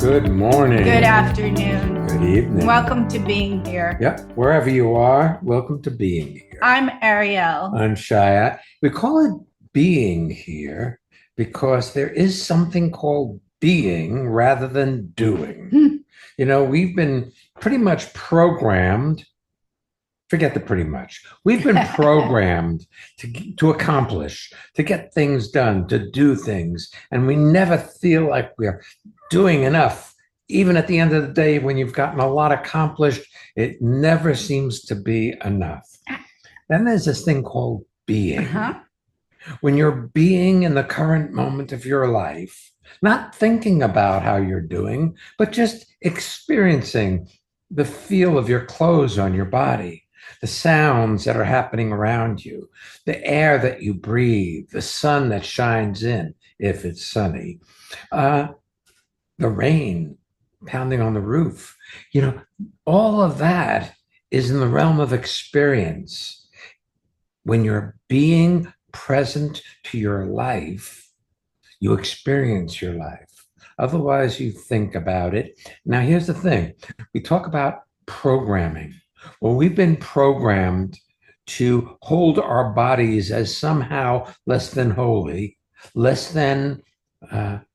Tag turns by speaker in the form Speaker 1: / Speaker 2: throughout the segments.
Speaker 1: Good morning.
Speaker 2: Good afternoon.
Speaker 1: Good evening.
Speaker 2: Welcome to being here.
Speaker 1: Yep, wherever you are, welcome to being here.
Speaker 2: I'm Ariel.
Speaker 1: I'm Shaya. We call it being here because there is something called being rather than doing. We've been pretty much programmed. Forget the pretty much. We've been programmed to accomplish, to get things done, to do things, and we never feel like we're doing enough. Even at the end of the day, when you've gotten a lot accomplished, it never seems to be enough. Then there's this thing called being. When you're being in the current moment of your life, not thinking about how you're doing, but just experiencing the feel of your clothes on your body, the sounds that are happening around you, the air that you breathe, the sun that shines in, if it's sunny, the rain pounding on the roof. All of that is in the realm of experience. When you're being present to your life, you experience your life. Otherwise, you think about it. Now, here's the thing. We talk about programming. Well, we've been programmed to hold our bodies as somehow less than holy, less than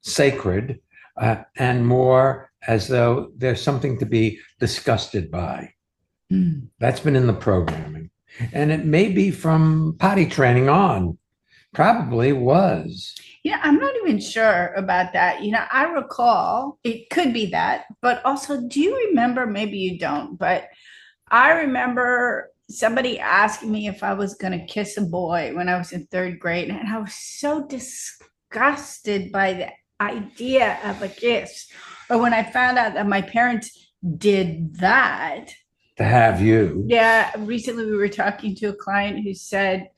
Speaker 1: sacred, and more as though there's something to be disgusted by. That's been in the programming. And it may be from potty training on. Probably was.
Speaker 2: I'm not even sure about that. I recall it could be that, but also, do you remember? Maybe you don't, but I remember somebody asking me if I was going to kiss a boy when I was in third grade, and I was so disgusted by the idea of a kiss. Or when I found out that my parents did that.
Speaker 1: To have you.
Speaker 2: Yeah, recently we were talking to a client who said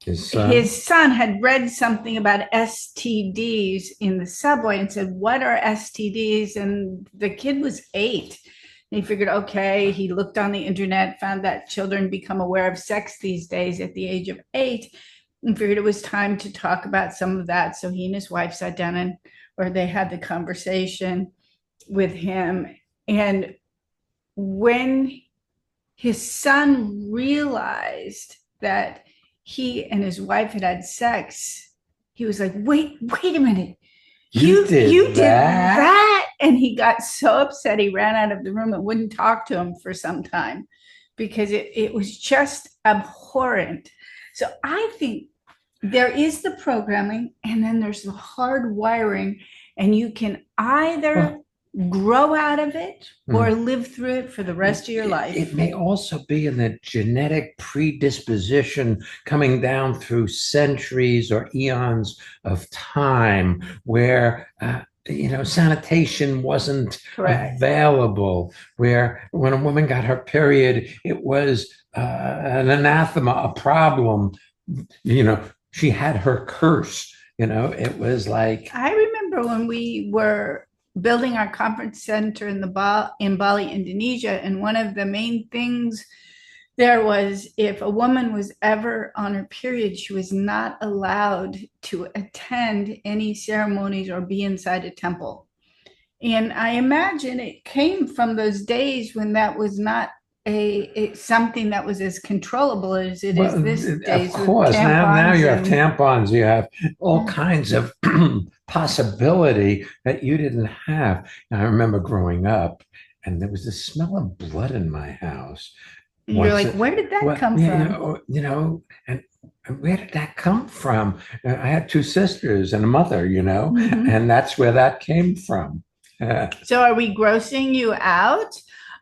Speaker 2: his son had read something about STDs in the subway and said, "What are STDs?" And the kid was 8. And he figured, okay, he looked on the internet, found that children become aware of sex these days at the age of 8, and figured it was time to talk about some of that. So he and his wife sat down or they had the conversation with him. And when his son realized that he and his wife had sex, he was like, wait a minute. You did that? And he got so upset, he ran out of the room and wouldn't talk to him for some time because it was just abhorrent. So I think there is the programming and then there's the hard wiring, and you can either grow out of it or live through it for the rest of your life.
Speaker 1: It may also be in the genetic predisposition coming down through centuries or eons of time where sanitation wasn't available, where when a woman got her period, it was an anathema, a problem. She had her curse. It was like,
Speaker 2: I remember when we were building our conference center in Bali, Indonesia, and one of the main things there was, if a woman was ever on her period, she was not allowed to attend any ceremonies or be inside a temple. And I imagine it came from those days when that was not something that was as controllable as it is this days.
Speaker 1: Of course, now you have tampons, you have all kinds of possibility that you didn't have. And I remember growing up, and there was the smell of blood in my house.
Speaker 2: You're like, where did that come from?
Speaker 1: And where did that come from? I had 2 sisters and a mother, and that's where that came from.
Speaker 2: So are we grossing you out?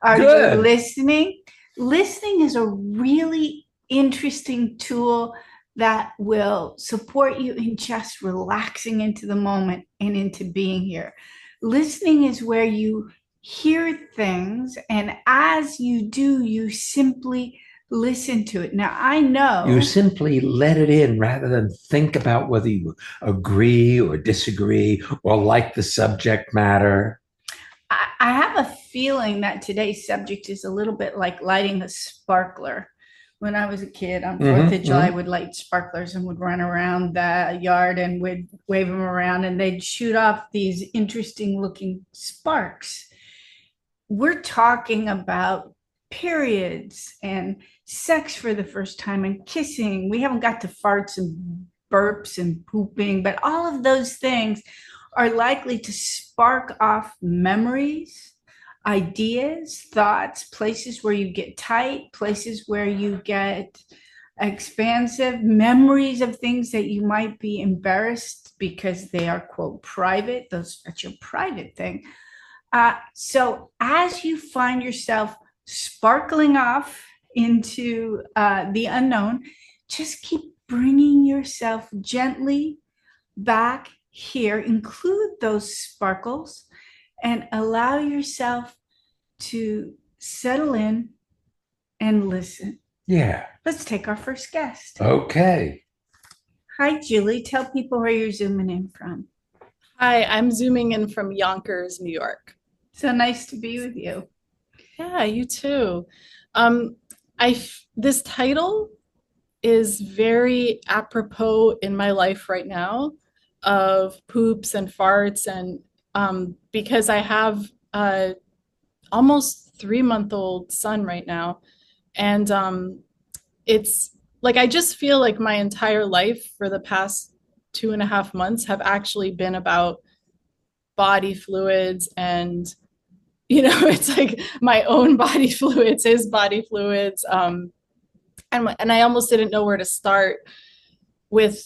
Speaker 2: Are you listening? Listening is a really interesting tool that will support you in just relaxing into the moment and into being here. Listening is where you hear things, and as you do, you simply listen to it. Now, I know
Speaker 1: you simply let it in rather than think about whether you agree or disagree or like the subject matter.
Speaker 2: I have a feeling that today's subject is a little bit like lighting a sparkler. when I was a kid on 4th of
Speaker 1: Hmm.
Speaker 2: July
Speaker 1: Hmm.
Speaker 2: would light sparklers and would run around the yard and would wave them around and they'd shoot off these interesting looking sparks. We're talking about periods and sex for the first time and kissing. We haven't got to farts and burps and pooping, but all of those things are likely to spark off memories, ideas, thoughts, places where you get tight, places where you get expansive, memories of things that you might be embarrassed because they are, quote, private. That's your private thing. So as you find yourself sparkling off into the unknown, just keep bringing yourself gently back here. Include those sparkles and allow yourself to settle in and listen.
Speaker 1: Yeah.
Speaker 2: Let's take our first guest.
Speaker 1: Okay.
Speaker 2: Hi, Julie. Tell people where you're zooming in from.
Speaker 3: Hi, I'm zooming in from Yonkers, New York.
Speaker 2: So nice to be with you.
Speaker 3: Yeah, you too. Um, this title is very apropos in my life right now of poops and farts, and because I have a almost 3-month-old son right now, and it's like I just feel like my entire life for the past 2.5 months have actually been about body fluids and it's like my own body fluids, his body fluids. And I almost didn't know where to start with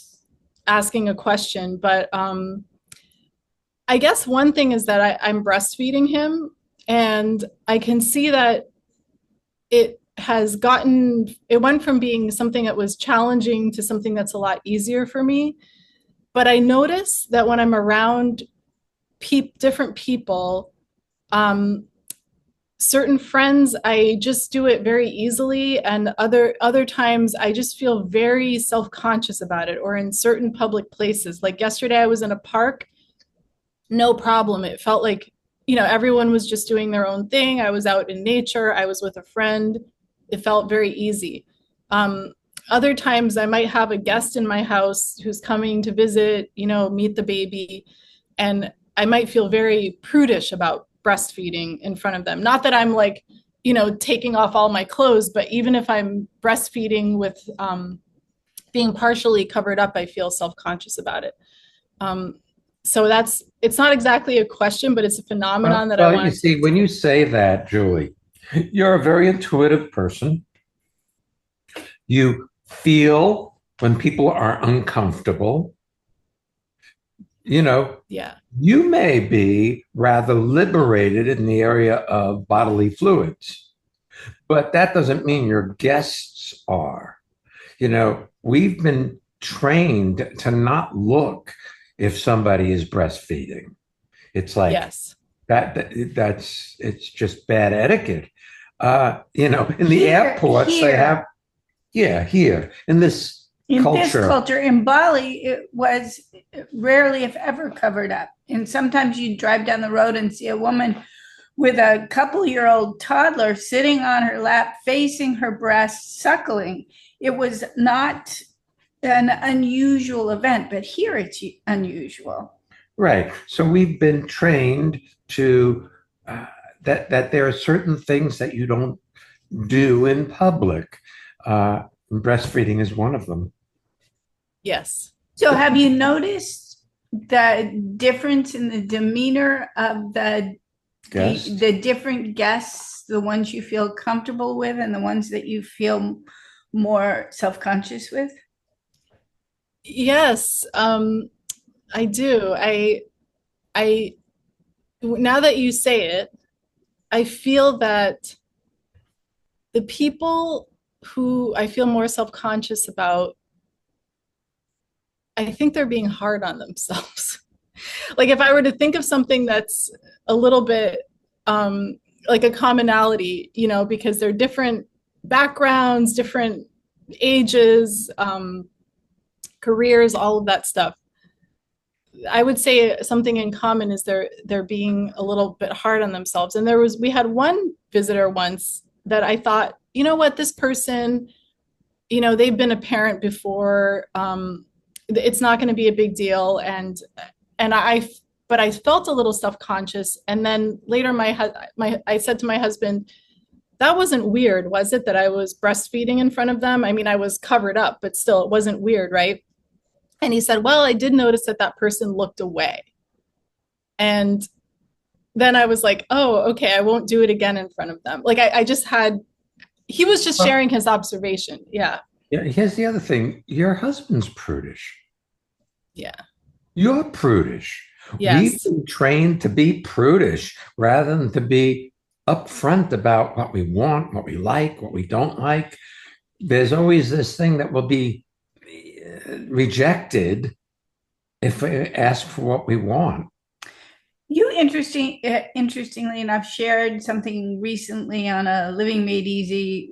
Speaker 3: asking a question. But I guess one thing is that I'm breastfeeding him, and I can see that it went from being something that was challenging to something that's a lot easier for me. But I notice that when I'm around different people, certain friends, I just do it very easily, and other times I just feel very self-conscious about it. Or in certain public places, like yesterday I was in a park, no problem. It felt like everyone was just doing their own thing. I was out in nature, I was with a friend. It felt very easy. Other times I might have a guest in my house who's coming to visit, meet the baby, and I might feel very prudish about breastfeeding in front of them. Not that I'm like, taking off all my clothes, but even if I'm breastfeeding with being partially covered up, I feel self-conscious about it. So it's not exactly a question, but it's a phenomenon that I want
Speaker 1: you
Speaker 3: to
Speaker 1: see,
Speaker 3: take.
Speaker 1: when you say that, Julie, you're a very intuitive person. You feel when people are uncomfortable.
Speaker 3: Yeah.
Speaker 1: You may be rather liberated in the area of bodily fluids, but that doesn't mean your guests are. We've been trained to not look if somebody is breastfeeding. It's like
Speaker 3: Yes.
Speaker 1: that's it's just bad etiquette. In the airports they have, here in this culture.
Speaker 2: In Bali, it was rarely, if ever, covered up. And sometimes you drive down the road and see a woman with a couple-year-old toddler sitting on her lap, facing her breast, suckling. It was not an unusual event, but here it's unusual.
Speaker 1: Right. So we've been trained to that there are certain things that you don't do in public. Breastfeeding is one of them.
Speaker 3: Yes.
Speaker 2: So have you noticed the difference in the demeanor of the different guests, the ones you feel comfortable with and the ones that you feel more self-conscious with?
Speaker 3: Yes, I do. I now that you say it, I feel that the people who I feel more self-conscious about, I think they're being hard on themselves. Like if I were to think of something that's a little bit like a commonality, because they're different backgrounds, different ages, careers, all of that stuff. I would say something in common is they're being a little bit hard on themselves. And we had one visitor once that I thought, you know what, this person they've been a parent before. It's not going to be a big deal. And but I felt a little self-conscious. And then later I said to my husband, that wasn't weird, was it, that I was breastfeeding in front of them? I mean, I was covered up, but still it wasn't weird, right? And he said, well, I did notice that person looked away. And then I was like, oh, okay, I won't do it again in front of them. Like he was just sharing his observation. Yeah.
Speaker 1: Yeah. Here's the other thing. Your husband's prudish.
Speaker 3: Yeah.
Speaker 1: You're prudish.
Speaker 3: Yes.
Speaker 1: We've been trained to be prudish rather than to be upfront about what we want, what we like, what we don't like. There's always this thing that will be rejected if we ask for what we want.
Speaker 2: Interestingly enough, shared something recently on a Living Made Easy.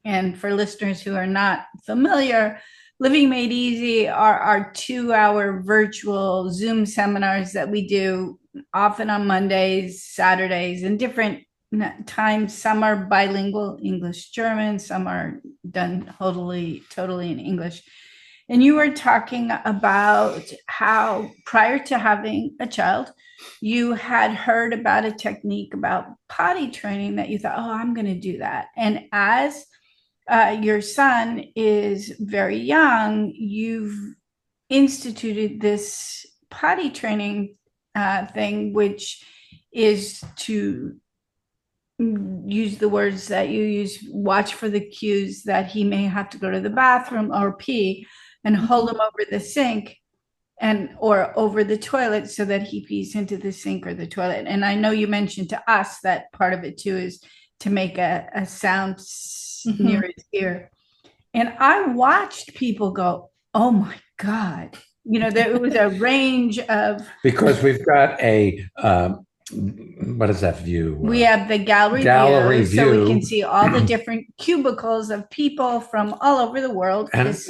Speaker 2: And for listeners who are not familiar, Living Made Easy are our 2-hour virtual Zoom seminars that we do often on Mondays, Saturdays, and different times. Some are bilingual, English, German, some are done totally in English. And you were talking about how prior to having a child, you had heard about a technique about potty training that you thought, oh, I'm going to do that. And as your son is very young, you've instituted this potty training thing, which is to use the words that you use, watch for the cues that he may have to go to the bathroom or pee, and hold him over the sink or over the toilet so that he pees into the sink or the toilet. And I know you mentioned to us that part of it too is to make a sound near his ear. And I watched people go, oh my God. There was a range of...
Speaker 1: Because we've got a... what is that view?
Speaker 2: We have the gallery view, so we can see all the different cubicles of people from all over the world.
Speaker 1: And this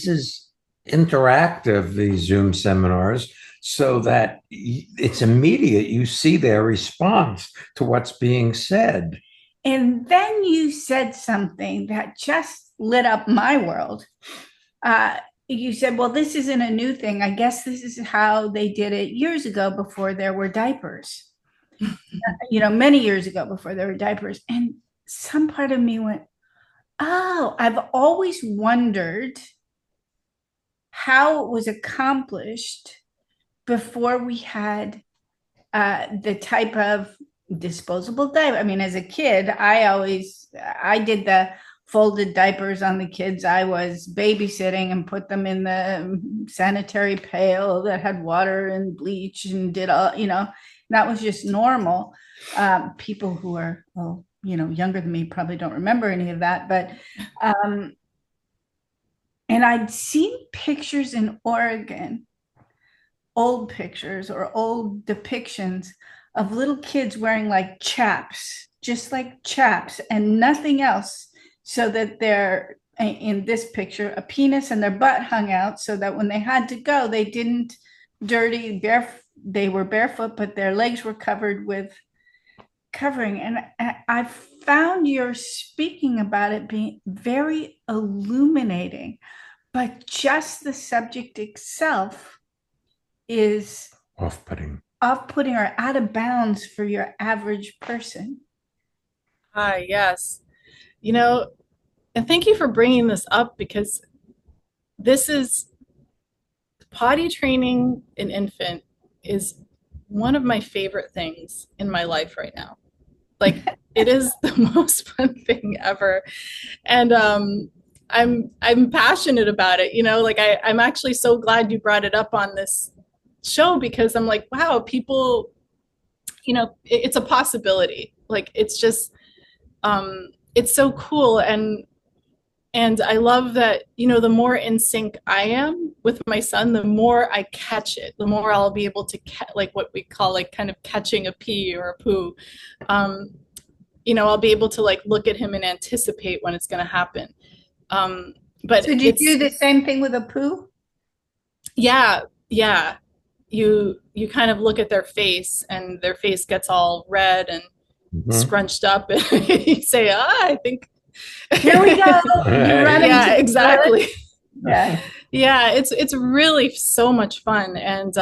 Speaker 1: is interactive, these Zoom seminars, so that it's immediate. You see their response to what's being said.
Speaker 2: And then you said something that just lit up my world. You said, well, this isn't a new thing. I guess this is how they did it years ago before there were diapers. Many years ago before there were diapers. And some part of me went, oh, I've always wondered how it was accomplished before we had the type of disposable diaper. I mean, as a kid, I did the folded diapers on the kids I was babysitting and put them in the sanitary pail that had water and bleach and did all, that was just normal. People who are, younger than me probably don't remember any of that, but, and I'd seen pictures in Oregon, old pictures or old depictions of little kids wearing like chaps, just like chaps and nothing else, so that they're, in this picture, a penis and their butt hung out so that when they had to go, they didn't they were barefoot, but their legs were covered with covering. And I found your speaking about it being very illuminating, but just the subject itself is
Speaker 1: off-putting
Speaker 2: or out of bounds for your average person.
Speaker 3: Yes. And thank you for bringing this up, because this is potty training an infant is one of my favorite things in my life right now. Like, it is the most fun thing ever. And I'm passionate about it. I'm actually so glad you brought it up on this show, because I'm like, wow, people, it's a possibility. Like, it's just, it's so cool. And I love that, the more in sync I am with my son, the more I catch it, the more I'll be able to like what we call like kind of catching a pee or a poo. I'll be able to like look at him and anticipate when it's going to happen. But
Speaker 2: so did you do the same thing with a poo?
Speaker 3: Yeah. You kind of look at their face, and their face gets all red and scrunched up, and you say, I think
Speaker 2: Here we go. You're running.
Speaker 3: Yeah, exactly.
Speaker 2: Yeah.
Speaker 3: Yeah, it's really so much fun, and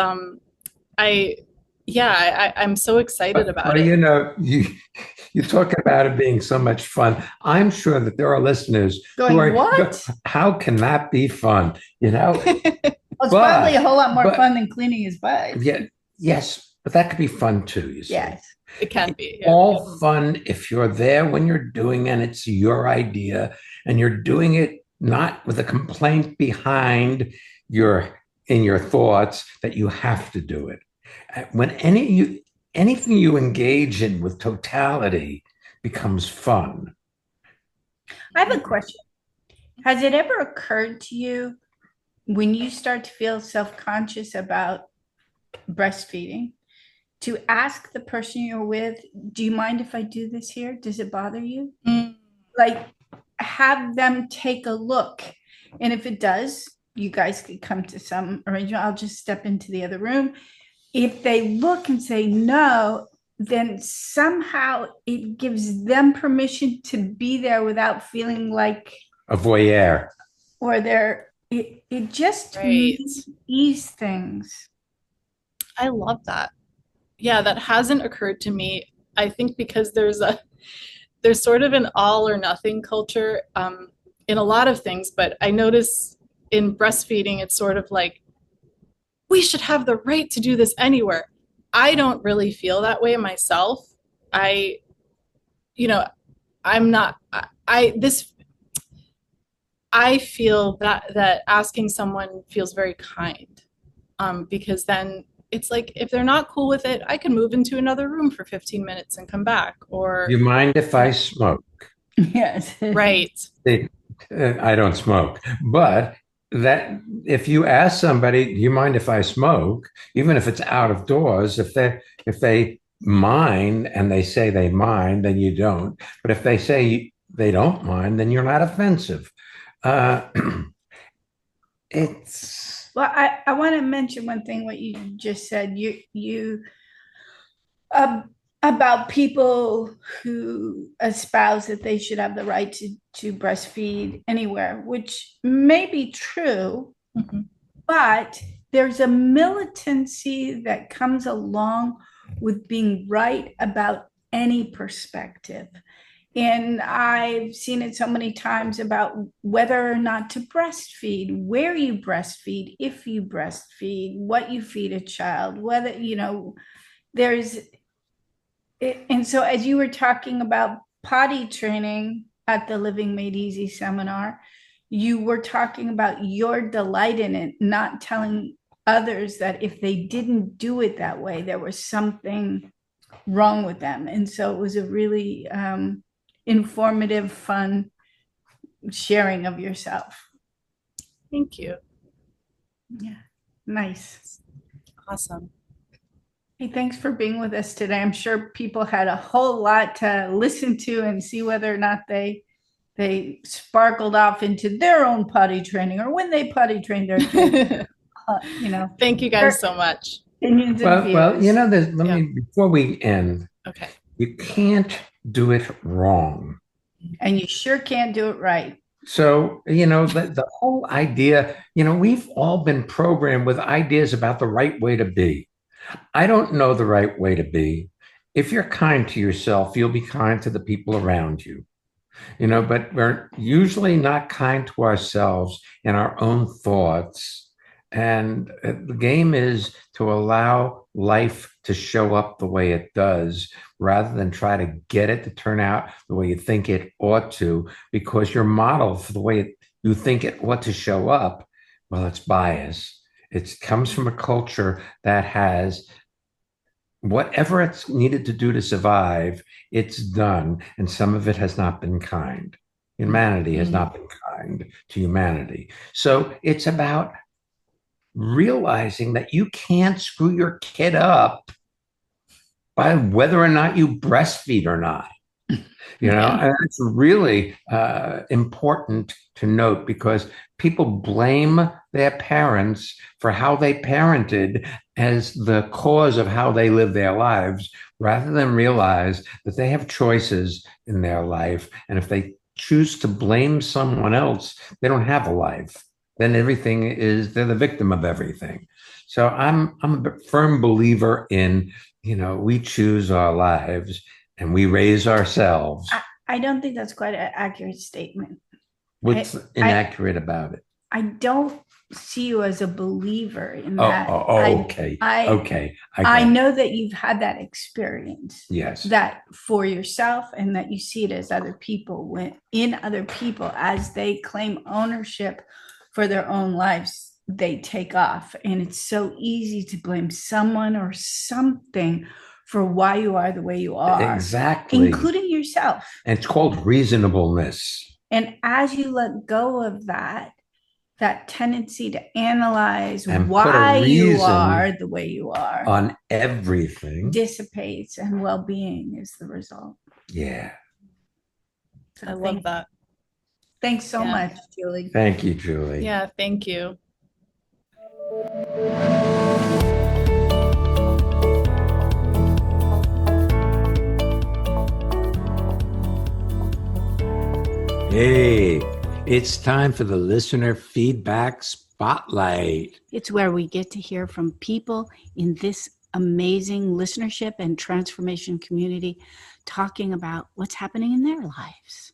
Speaker 3: I'm so excited about it.
Speaker 1: You know, you talk about it being so much fun. I'm sure that there are listeners
Speaker 2: Going,
Speaker 1: who are,
Speaker 2: what?
Speaker 1: How can that be fun? You know,
Speaker 2: well, it's probably a whole lot more fun than cleaning his butt.
Speaker 1: Yeah, yes, but that could be fun too. You see,
Speaker 2: yes,
Speaker 3: it can be. Yeah.
Speaker 1: All fun if you're there when you're doing and it's your idea, and you're doing it not with a complaint behind in your thoughts that you have to do it. When anything you engage in with totality becomes fun.
Speaker 2: I have a question. Has it ever occurred to you when you start to feel self-conscious about breastfeeding to ask the person you're with, do you mind if I do this here? Does it bother you? Like, have them take a look. And if it does, you guys could come to some arrangement. I'll just step into the other room. If they look and say no, then somehow it gives them permission to be there without feeling like
Speaker 1: a voyeur.
Speaker 2: Or it just ease things.
Speaker 3: I love that. Yeah, that hasn't occurred to me. I think because there's sort of an all or nothing culture in a lot of things, but I notice in breastfeeding, it's sort of like, we should have the right to do this anywhere. I don't really feel that way myself. I feel that asking someone feels very kind, because then it's like, if they're not cool with it, I can move into another room for 15 minutes and come back. Or,
Speaker 1: you mind if I smoke?
Speaker 2: Yes.
Speaker 3: Right.
Speaker 1: I don't smoke, but that if you ask somebody, do you mind if I smoke, even if it's out of doors, if they mind and they say they mind, then you don't. But if they say they don't mind, then you're not offensive. It's
Speaker 2: well, I want to mention one thing, what you just said, you about people who espouse that they should have the right to breastfeed anywhere, which may be true, but there's a militancy that comes along with being right about any perspective. And I've seen it so many times about whether or not to breastfeed, where you breastfeed, if you breastfeed, what you feed a child, whether, there's it. And so as you were talking about potty training at the Living Made Easy seminar, you were talking about your delight in it, not telling others that if they didn't do it that way, there was something wrong with them. And so it was a really informative, fun sharing of yourself.
Speaker 3: Thank you.
Speaker 2: Yeah, nice.
Speaker 3: Awesome.
Speaker 2: Hey, thanks for being with us today. I'm sure people had a whole lot to listen to and see whether or not they sparkled off into their own potty training or when they potty trained their kids.
Speaker 3: Thank you guys so much.
Speaker 1: Well, let me, before we end,
Speaker 3: okay,
Speaker 1: you can't do it wrong.
Speaker 2: And you sure can't do it right.
Speaker 1: So, the whole idea, we've all been programmed with ideas about the right way to be. I don't know the right way to be. If you're kind to yourself, you'll be kind to the people around you. But we're usually not kind to ourselves in our own thoughts. And the game is to allow life to show up the way it does, rather than try to get it to turn out the way you think it ought to, because your model for the way you think it ought to show up, well, it's bias. It comes from a culture that has whatever it's needed to do to survive, it's done. And some of it has not been kind. Humanity has not been kind to humanity. So it's about realizing that you can't screw your kid up by whether or not you breastfeed or not. And it's really important to note, because people blame their parents for how they parented as the cause of how they live their lives, rather than realize that they have choices in their life. And if they choose to blame someone else, they don't have a life. Then they're the victim of everything. So I'm a firm believer in, we choose our lives and we raise ourselves.
Speaker 2: I don't think that's quite an accurate statement.
Speaker 1: What's inaccurate about it?
Speaker 2: I don't see you as a believer in that.
Speaker 1: Okay.
Speaker 2: I know that you've had that experience.
Speaker 1: Yes.
Speaker 2: That for yourself, and that you see it as other people, as they claim ownership for their own lives, they take off. And it's so easy to blame someone or something for why you are the way you are.
Speaker 1: Exactly.
Speaker 2: Including yourself.
Speaker 1: And it's called reasonableness.
Speaker 2: And as you let go of that tendency to analyze and why you are the way you are
Speaker 1: on everything
Speaker 2: dissipates, and well-being is the result.
Speaker 1: Yeah.
Speaker 2: So
Speaker 3: I love that.
Speaker 2: Thanks so much, Julie.
Speaker 1: Thank you, Julie.
Speaker 3: Yeah, thank you.
Speaker 1: Hey, it's time for the listener feedback spotlight.
Speaker 2: It's where we get to hear from people in this amazing listenership and transformation community talking about what's happening in their lives.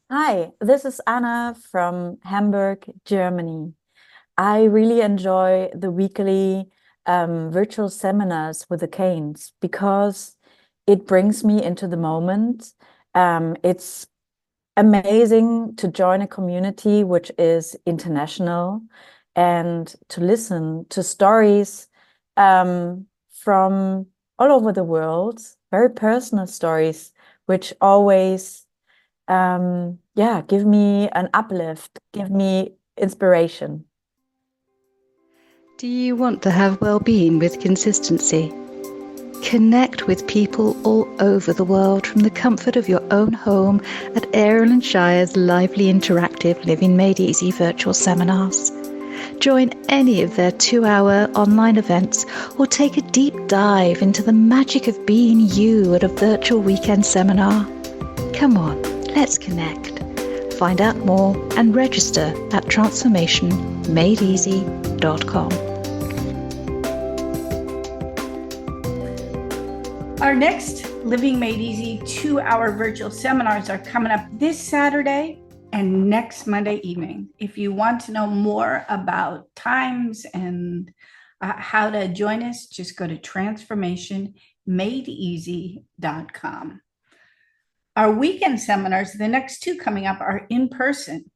Speaker 4: Hi, this is Anna from Hamburg, Germany. I really enjoy the weekly virtual seminars with the Canes because it brings me into the moment. It's amazing to join a community which is international and to listen to stories from all over the world, very personal stories, which always give me an uplift, give me inspiration.
Speaker 5: Do you want to have well-being with consistency? Connect with people all over the world from the comfort of your own home at Ariel & Shire's lively interactive Living Made Easy virtual seminars. Join any of their 2-hour online events or take a deep dive into the magic of being you at a virtual weekend seminar. Come on, let's connect. Find out more and register at transformationmadeeasy.com.
Speaker 2: Our next Living Made Easy 2-hour virtual seminars are coming up this Saturday and next Monday evening. If you want to know more about times and how to join us, just go to transformationmadeeasy.com. Our weekend seminars, the next two coming up, are in person.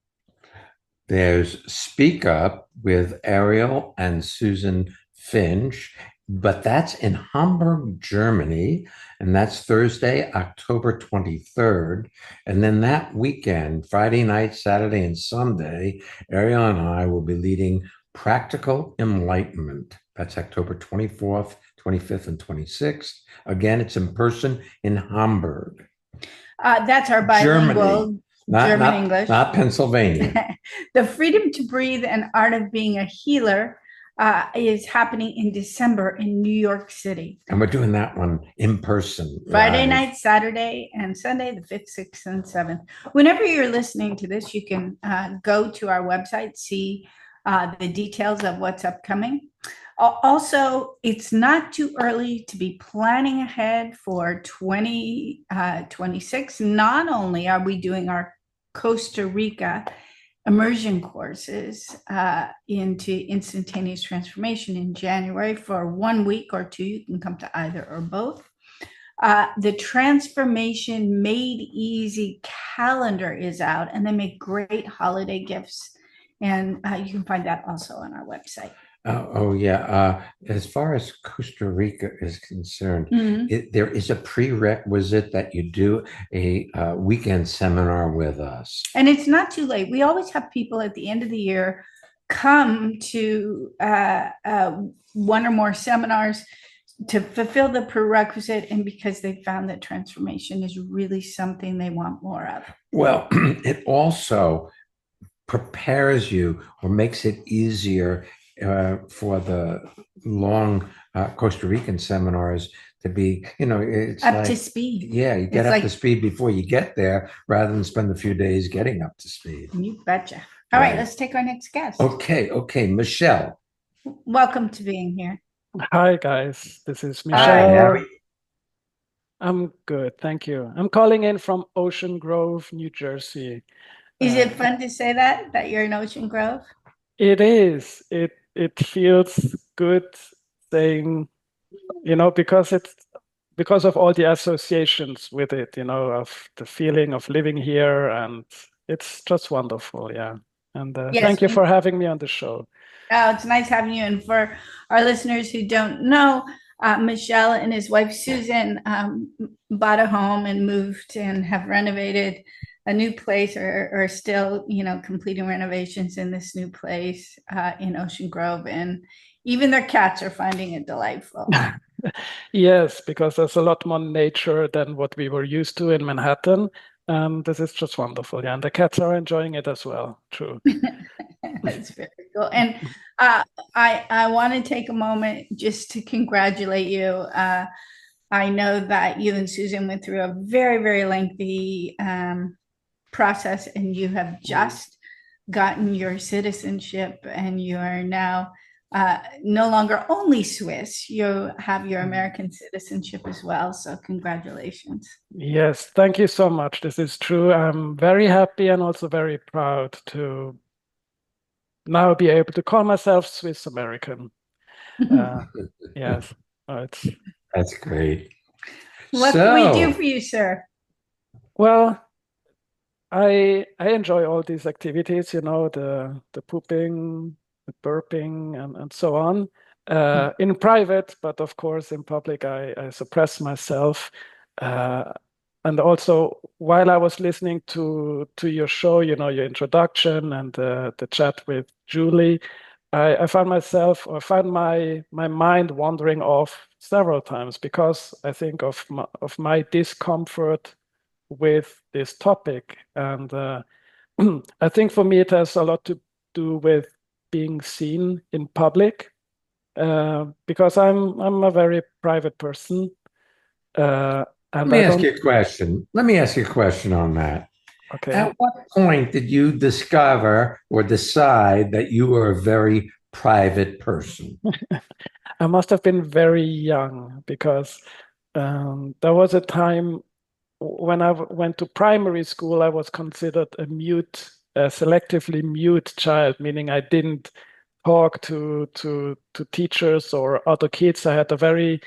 Speaker 1: There's Speak Up with Ariel and Susan Finch, but that's in Hamburg, Germany, and that's Thursday, October 23rd. And then that weekend, Friday night, Saturday, and Sunday, Ariel and I will be leading Practical Enlightenment. That's October 24th, 25th, and 26th. Again, it's in person in Hamburg.
Speaker 2: That's our bilingual German English.
Speaker 1: Not Pennsylvania.
Speaker 2: The Freedom to Breathe and Art of Being a Healer is happening in December in New York City.
Speaker 1: And we're doing that one in person.
Speaker 2: Friday night, Saturday, and Sunday, the 5th, 6th, and 7th. Whenever you're listening to this, you can go to our website, see the details of what's upcoming. Also, it's not too early to be planning ahead for 2026. Not only are we doing our Costa Rica immersion courses into instantaneous transformation in January for 1 week or 2. You can come to either or both. The Transformation Made Easy calendar is out, and they make great holiday gifts. And you can find that also on our website.
Speaker 1: As far as Costa Rica is concerned, there is a prerequisite that you do a weekend seminar with us.
Speaker 2: And it's not too late. We always have people at the end of the year come to one or more seminars to fulfill the prerequisite, and because they found that transformation is really something they want more of.
Speaker 1: Well, it also prepares you or makes it easier for the long Costa Rican seminars. to be, it's
Speaker 2: up
Speaker 1: like,
Speaker 2: to speed.
Speaker 1: yeah, you get
Speaker 2: It's
Speaker 1: up to speed before you get there rather than spend a few days getting up to speed.
Speaker 2: You betcha. All right, let's take our next guest.
Speaker 1: Okay. Michelle.
Speaker 2: Welcome to being here.
Speaker 6: Hi, guys. This is Michelle.
Speaker 1: Hi, how are you?
Speaker 6: I'm good, thank you. I'm calling in from Ocean Grove, New Jersey.
Speaker 2: Is it fun to say that you're in Ocean Grove?
Speaker 6: It is. It feels good saying, because of all the associations with it, of the feeling of living here, and it's just wonderful, yeah. And
Speaker 2: Yes,
Speaker 6: thank you for having me on the show.
Speaker 2: Oh, it's nice having you. And for our listeners who don't know, Michelle and his wife Susan bought a home and moved and have renovated a new place, or still, completing renovations in this new place in Ocean Grove. And even their cats are finding it delightful.
Speaker 6: Yes, because there's a lot more nature than what we were used to in Manhattan. This is just wonderful. Yeah, and the cats are enjoying it as well. True.
Speaker 2: That's very cool. And I want to take a moment just to congratulate you. I know that you and Susan went through a very, very lengthy process, and you have just gotten your citizenship, and you are now no longer only Swiss, you have your American citizenship as well. So congratulations.
Speaker 6: Yes, thank you so much. This is true. I'm very happy and also very proud to now be able to call myself Swiss American. Yes,
Speaker 1: that's great.
Speaker 2: What can we do for you, sir?
Speaker 6: Well, I enjoy all these activities, the pooping, the burping, and so on. In private, but of course in public, I suppress myself. And also, while I was listening to your show, your introduction and the chat with Julie, I found my mind wandering off several times, because I think of my discomfort with this topic. And I think for me, it has a lot to do with being seen in public, because I'm a very private person.
Speaker 1: Let me ask you a question on that.
Speaker 6: Okay.
Speaker 1: At what point did you discover or decide that you were a very private person?
Speaker 6: I must have been very young, because there was a time when I went to primary school, I was considered a selectively mute child, meaning I didn't talk to teachers or other kids. I had a very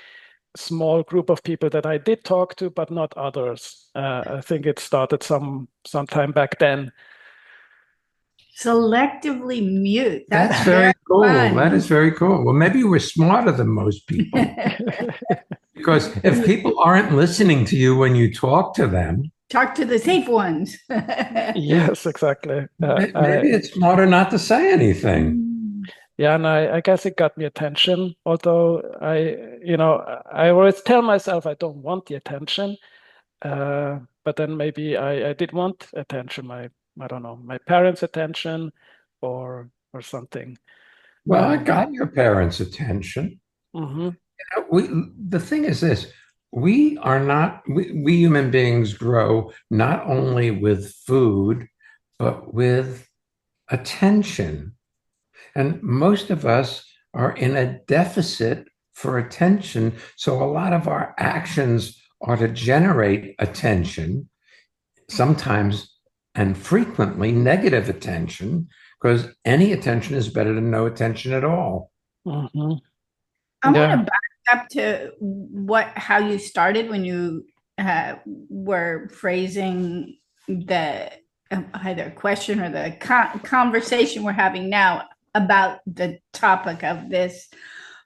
Speaker 6: small group of people that I did talk to, but not others. I think it started sometime back then.
Speaker 2: Selectively mute.
Speaker 1: That's very cool. Fun. That is very cool. Well, maybe we're smarter than most people. Because if people aren't listening to you when you talk to them,
Speaker 2: talk to the safe ones.
Speaker 6: Yes, exactly.
Speaker 1: Maybe it's smarter not to say anything.
Speaker 6: Yeah, and I guess it got me attention. Although I always tell myself I don't want the attention, but then maybe I did want attention. I don't know, my parents' attention, or something.
Speaker 1: Well, I got your parents' attention.
Speaker 6: Mm-hmm.
Speaker 1: The thing is this: we human beings grow not only with food, but with attention. And most of us are in a deficit for attention. So a lot of our actions are to generate attention, sometimes and frequently negative attention, because any attention is better than no attention at all.
Speaker 6: Mm-hmm.
Speaker 2: I want to back up to how you started when you were phrasing the either question or the conversation we're having now about the topic of this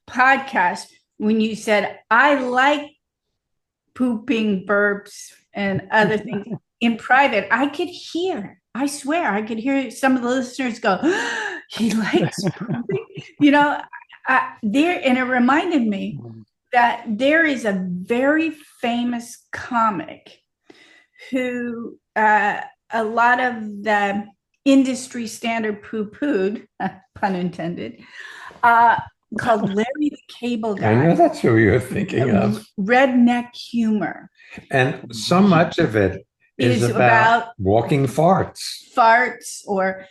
Speaker 2: podcast. When you said, I like pooping, burps, and other things in private, I could hear, I swear, I could hear some of the listeners go, he likes pooping. There, and it reminded me that there is a very famous comic who a lot of the industry standard poo-pooed, pun intended, called Larry the Cable Guy.
Speaker 1: I know that's who you're thinking of.
Speaker 2: Redneck humor.
Speaker 1: And so much of it is about walking farts.
Speaker 2: Farts, or,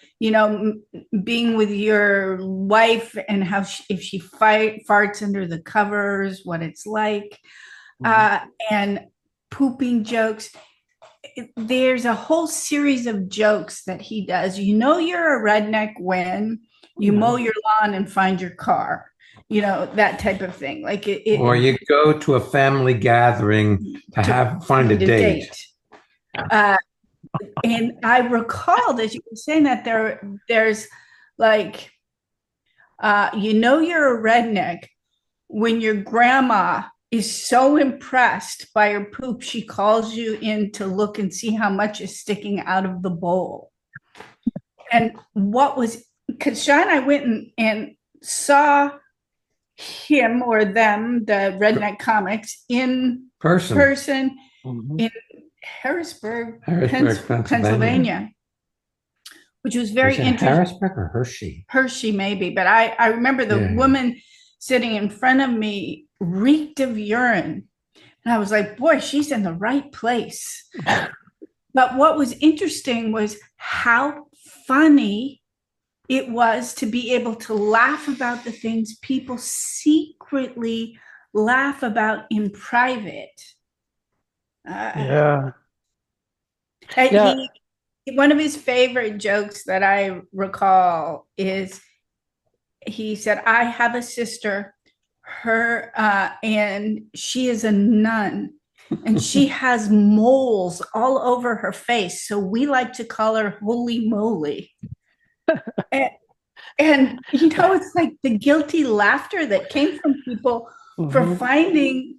Speaker 2: being with your wife and how if she farts under the covers, what it's like, and pooping jokes. There's a whole series of jokes that he does. You're a redneck when you mow your lawn and find your car, that type of thing. Like
Speaker 1: or you go to a family gathering to find a date.
Speaker 2: And I recalled, as you were saying, that there's like, you're a redneck when your grandma is so impressed by your poop, she calls you in to look and see how much is sticking out of the bowl. And because Sean and I went and saw him or them, the Redneck Comics, in person in Harrisburg, Pennsylvania, which was very interesting.
Speaker 1: Harrisburg or Hershey?
Speaker 2: Hershey, maybe. But I remember the woman sitting in front of me reeked of urine. And I was like, boy, she's in the right place. But what was interesting was how funny it was to be able to laugh about the things people secretly laugh about in private. One of his favorite jokes that I recall is he said, I have a sister, and she is a nun, and she has moles all over her face. So we like to call her Holy Moly. and it's like the guilty laughter that came from people for finding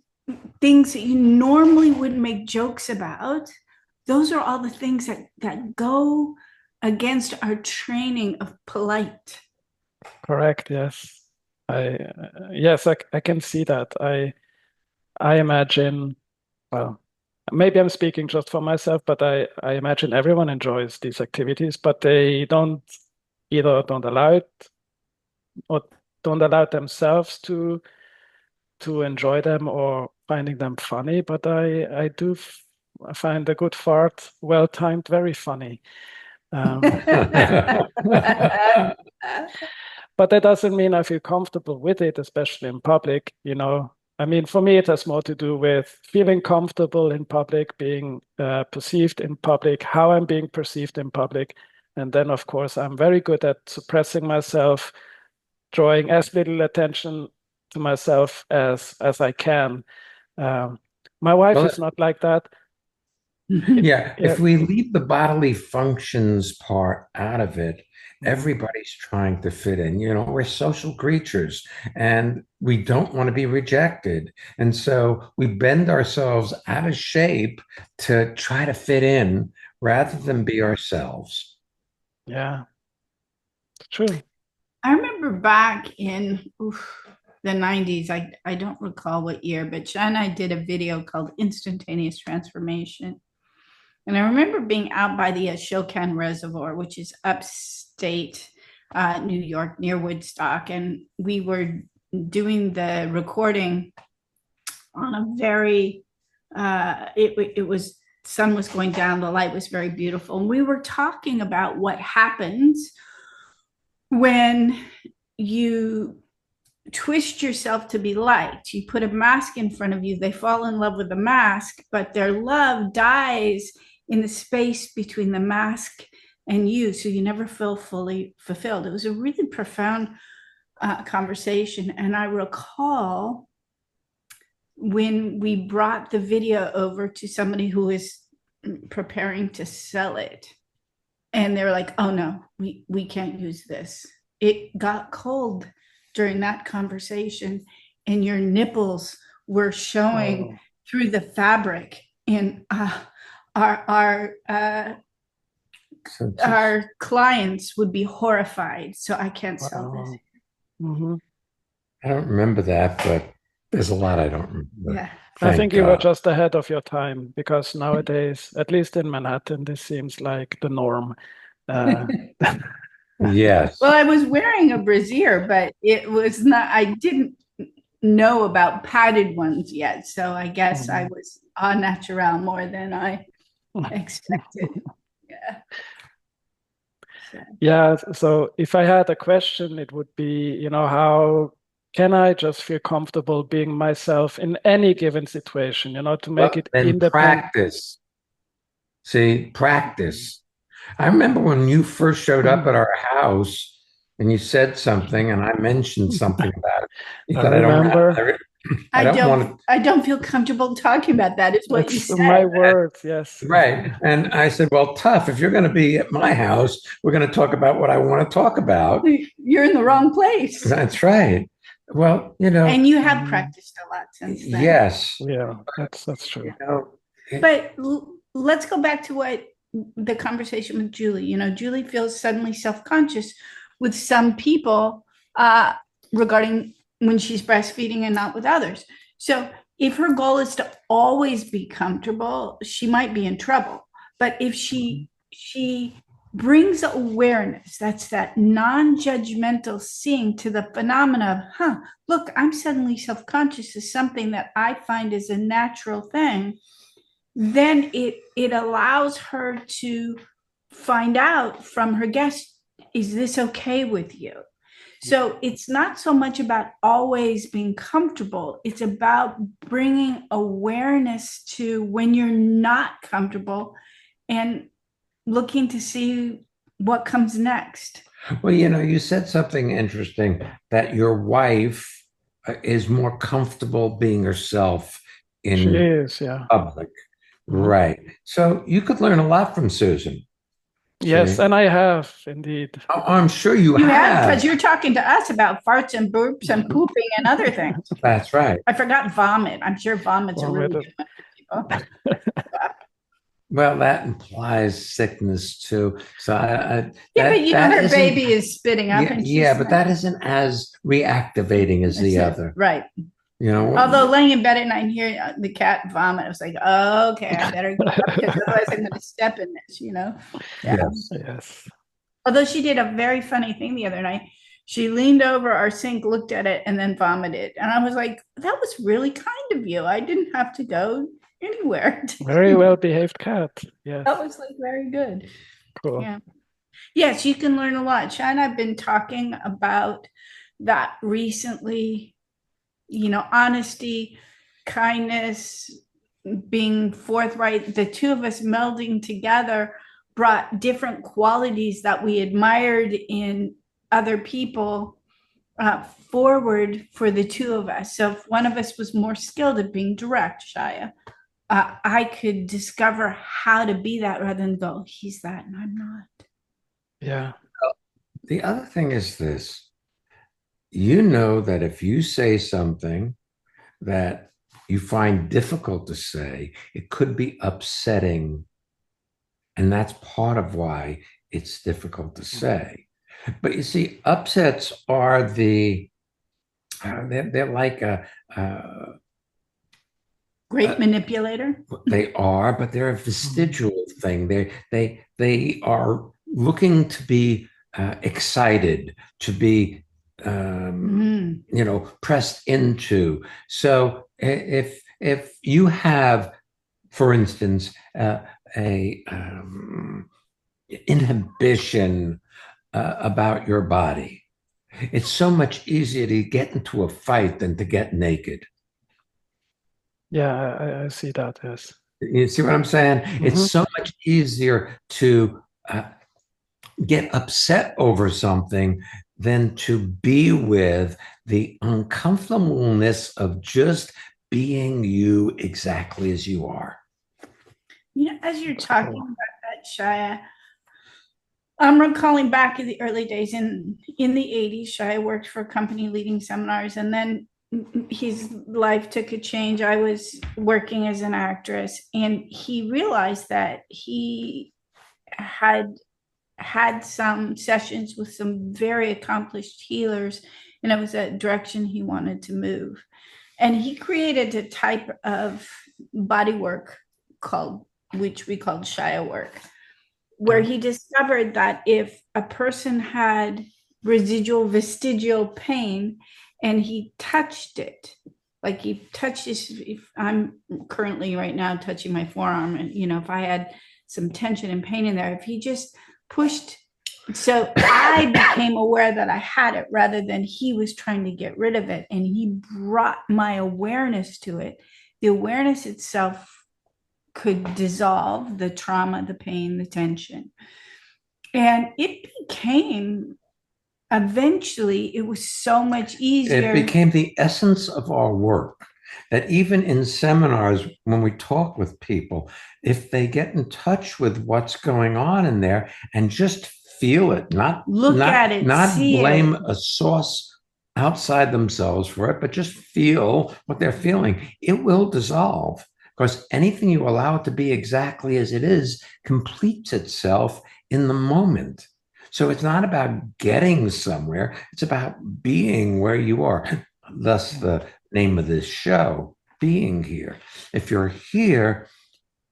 Speaker 2: things that you normally wouldn't make jokes about. Those are all the things that go against our training of polite.
Speaker 6: Correct. Yes. I can see that. I imagine, well, maybe I'm speaking just for myself, but I imagine everyone enjoys these activities, but they don't allow it or don't allow themselves to enjoy them or finding them funny. But I do find a good fart, well timed, very funny. But that doesn't mean I feel comfortable with it, especially in public. I mean, for me, it has more to do with feeling comfortable in public, being perceived in public, how I'm being perceived in public. And then, of course, I'm very good at suppressing myself, drawing as little attention to myself as I can. My wife is not like that.
Speaker 1: If we leave the bodily functions part out of it, everybody's trying to fit in. We're social creatures and we don't want to be rejected. And so we bend ourselves out of shape to try to fit in rather than be ourselves.
Speaker 6: Yeah, it's true.
Speaker 2: I remember back in the 90s, I don't recall what year, but Sean and I did a video called Instantaneous Transformation. And I remember being out by the Ashokan Reservoir, which is upstate New York near Woodstock. And we were doing the recording on a very, it was, sun was going down, the light was very beautiful. And we were talking about what happens when you twist yourself to be liked. You put a mask in front of you, they fall in love with the mask, but their love dies in the space between the mask and you, so you never feel fully fulfilled. It was a really profound conversation. And I recall when we brought the video over to somebody who was preparing to sell it, and they were like, oh no, we can't use this. It got cold during that conversation, and your nipples were showing through the fabric, and our clients would be horrified. So I can't sell this.
Speaker 6: Mm-hmm.
Speaker 1: I don't remember that, but there's a lot I don't remember.
Speaker 2: Yeah.
Speaker 6: I think you were just ahead of your time, because nowadays, at least in Manhattan, this seems like the norm.
Speaker 1: Yes.
Speaker 2: Well, I was wearing a brassiere, but it was not, I didn't know about padded ones yet. So I guess I was au naturel more than I expected. Yeah.
Speaker 6: Yeah. So if I had a question, it would be, how can I just feel comfortable being myself in any given situation, to make it
Speaker 1: Then
Speaker 6: independent?
Speaker 1: practice. See, practice. I remember when you first showed up at our house and you said something, and I mentioned something about it. You
Speaker 6: I
Speaker 1: thought
Speaker 6: remember.
Speaker 1: I don't want to.
Speaker 2: I don't feel comfortable talking about that, is what you
Speaker 6: That's
Speaker 2: said.
Speaker 6: my words, yes.
Speaker 1: Right. And I said, well, tough. If you're going to be at my house, we're going to talk about what I want to talk about.
Speaker 2: You're in the wrong place.
Speaker 1: That's right. Well,
Speaker 2: And you have practiced a lot since then.
Speaker 1: Yes.
Speaker 6: Yeah, that's true.
Speaker 2: But let's go back to what the conversation with Julie. Julie feels suddenly self-conscious with some people regarding when she's breastfeeding and not with others. So if her goal is to always be comfortable, she might be in trouble. But if she brings awareness, that's that non-judgmental seeing to the phenomena of, look, I'm suddenly self-conscious is something that I find is a natural thing, then it allows her to find out from her guest, is this okay with you? So it's not so much about always being comfortable. It's about bringing awareness to when you're not comfortable and looking to see what comes next.
Speaker 1: Well, you said something interesting, that your wife is more comfortable being herself in public. Right. So you could learn a lot from Susan.
Speaker 6: Yes, and I have indeed.
Speaker 1: I'm sure you have.
Speaker 2: Because you're talking to us about farts and burps and pooping and other things.
Speaker 1: That's right.
Speaker 2: I forgot vomit. I'm sure vomits are really good for people.
Speaker 1: Well, that implies sickness too. So
Speaker 2: but her baby is spitting up.
Speaker 1: But that isn't as reactivating as the other.
Speaker 2: Right. Although laying in bed at night and hearing the cat vomit, I was like, oh, okay, I better go up because otherwise I'm going to step in this, Yeah.
Speaker 6: Yes.
Speaker 2: Although she did a very funny thing the other night. She leaned over our sink, looked at it, and then vomited. And I was like, that was really kind of you. I didn't have to go anywhere.
Speaker 6: Very well behaved cat. Yeah.
Speaker 2: That was very good.
Speaker 6: Cool.
Speaker 2: Yeah. Yes, you can learn a lot. Shai and I've been talking about that recently. Honesty, kindness, being forthright, the two of us melding together brought different qualities that we admired in other people forward for the two of us. So if one of us was more skilled at being direct, Shia, I could discover how to be that rather than go, he's that and I'm not.
Speaker 6: Yeah.
Speaker 1: The other thing is this. That if you say something that you find difficult to say, it could be upsetting. And that's part of why it's difficult to say. But you see, upsets are they're like a
Speaker 2: great manipulator.
Speaker 1: They are, but they're a vestigial thing. They are looking to be excited, to be pressed into. So if you have, for instance, a inhibition about your body, it's so much easier to get into a fight than to get naked.
Speaker 6: Yeah, I see that. Yes.
Speaker 1: You see what I'm saying? Mm-hmm. It's so much easier to get upset over something than to be with the uncomfortableness of just being you exactly as you are.
Speaker 2: As you're talking about that, Shia, I'm recalling back in the early days in the 80s, Shia worked for a company leading seminars, and then his life took a change. I was working as an actress, and he realized that he had some sessions with some very accomplished healers, and it was a direction he wanted to move. And he created a type of body work which we called Shia work, where he discovered that if a person had residual vestigial pain and he touched it, like he touched his, if I'm currently right now touching my forearm, and if I had some tension and pain in there, if he just pushed, so I became aware that I had it rather than he was trying to get rid of it, and he brought my awareness to it. The awareness itself could dissolve the trauma, the pain, the tension. And it became, eventually, it was so much easier.
Speaker 1: It became the essence of our work. That even in seminars, when we talk with people, if they get in touch with what's going on in there and just feel it, not
Speaker 2: at it,
Speaker 1: not blame
Speaker 2: it.
Speaker 1: A source outside themselves for it, but just feel what they're feeling, it will dissolve. Because anything you allow it to be exactly as it is completes itself in the moment. So it's not about getting somewhere. It's about being where you are. Thus the name of this show, Being Here. If you're here,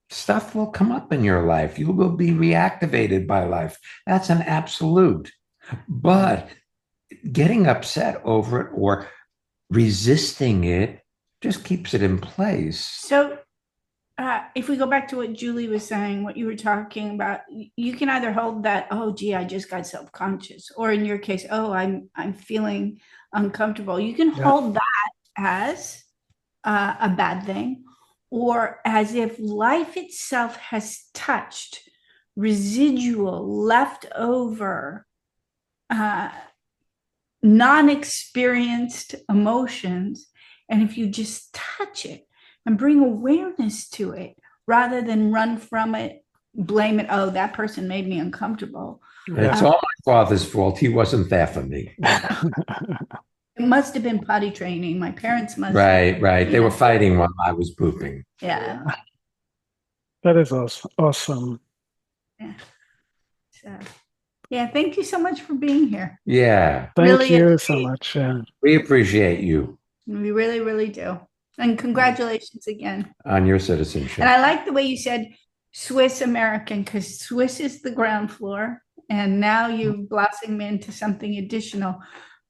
Speaker 1: stuff will come up in your life. You will be reactivated by life. That's an absolute. But getting upset over it or resisting it just keeps it in place.
Speaker 2: So if we go back to what Julie was saying, what you were talking about, you can either hold that, oh, gee, I just got self-conscious, or in your case, oh, I'm feeling uncomfortable. You can hold that as a bad thing, or as if life itself has touched residual, leftover, non-experienced emotions. And if you just touch it and bring awareness to it rather than run from it, blame it, oh, that person made me uncomfortable.
Speaker 1: It's all my father's fault. He wasn't there for me.
Speaker 2: It must have been potty training. My parents must
Speaker 1: have. Right. They were fighting while I was pooping.
Speaker 2: Yeah.
Speaker 6: That is awesome.
Speaker 2: Yeah. So, thank you so much for being here.
Speaker 1: Yeah.
Speaker 6: Thank you so much.
Speaker 1: We appreciate you.
Speaker 2: We really, really do. And congratulations again
Speaker 1: on your citizenship.
Speaker 2: And I like the way you said Swiss American, because Swiss is the ground floor, and now you've blossomed into something additional.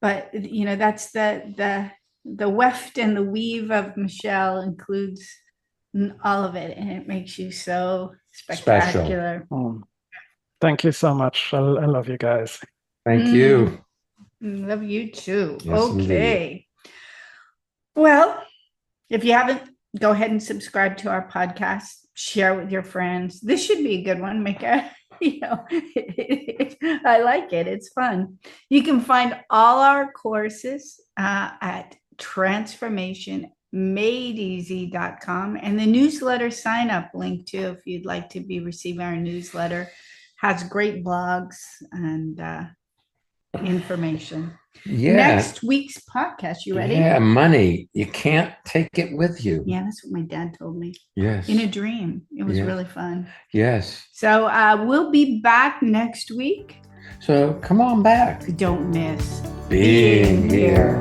Speaker 2: But that's the weft and the weave of Michelle includes all of it, and it makes you so spectacular.
Speaker 6: Thank you so much. I love you guys.
Speaker 1: Thank you.
Speaker 2: Love you too.
Speaker 1: Yes,
Speaker 2: okay.
Speaker 1: Indeed.
Speaker 2: Well, if you haven't, go ahead and subscribe to our podcast, share with your friends. This should be a good one. Make a, I like it. It's fun. You can find all our courses at transformationmadeeasy.com, and the newsletter sign up link too, if you'd like to be receiving our newsletter. Has great blogs and information.
Speaker 1: Yeah.
Speaker 2: Next week's podcast, you ready?
Speaker 1: Yeah, money. You can't take it with you.
Speaker 2: Yeah, that's what my dad told me.
Speaker 1: Yes.
Speaker 2: In a dream. It was really fun.
Speaker 1: Yes.
Speaker 2: So we'll be back next week.
Speaker 1: So come on back.
Speaker 2: Don't miss
Speaker 1: being here.